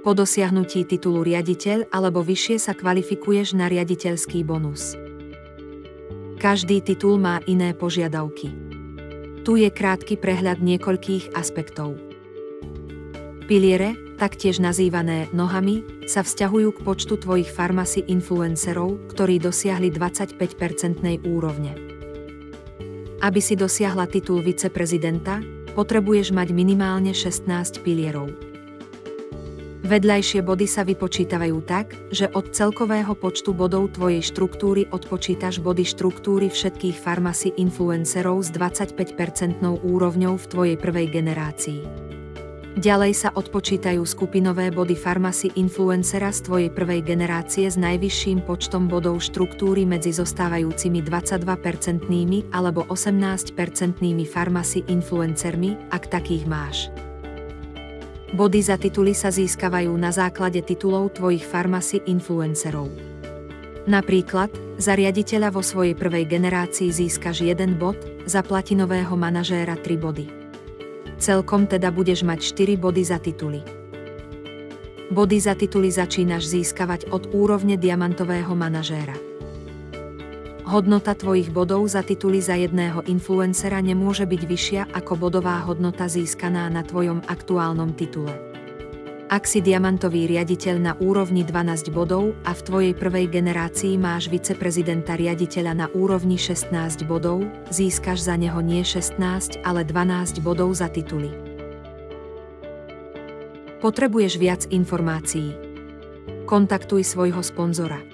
Po dosiahnutí titulu riaditeľ alebo vyššie sa kvalifikuješ na riaditeľský bonus. Každý titul má iné požiadavky. Tu je krátky prehľad niekoľkých aspektov. Piliere, taktiež nazývané nohami, sa vzťahujú k počtu tvojich pharmacy influencerov, ktorí dosiahli 25% úrovne. Aby si dosiahla titul viceprezidenta, potrebuješ mať minimálne 16 pilierov. Vedľajšie body sa vypočítavajú tak, že od celkového počtu bodov tvojej štruktúry odpočítaš body štruktúry všetkých pharmacy influencerov s 25% úrovňou v tvojej prvej generácii. Ďalej sa odpočítajú skupinové body pharmacy influencera z tvojej prvej generácie s najvyšším počtom bodov štruktúry medzi zostávajúcimi 22% alebo 18% pharmacy influencermi, ak takých máš. Body za tituly sa získavajú na základe titulov tvojich pharmacy influencerov. Napríklad, za riaditeľa vo svojej prvej generácii získaš 1 bod, za platinového manažéra 3 body. Celkom teda budeš mať 4 body za tituly. Body za tituly začínaš získavať od úrovne diamantového manažéra. Hodnota tvojich bodov za tituly za jedného influencera nemôže byť vyššia ako bodová hodnota získaná na tvojom aktuálnom titule. Ak si diamantový riaditeľ na úrovni 12 bodov a v tvojej prvej generácii máš viceprezidenta riaditeľa na úrovni 16 bodov, získaš za neho nie 16, ale 12 bodov za tituly. Potrebuješ viac informácií? Kontaktuj svojho sponzora.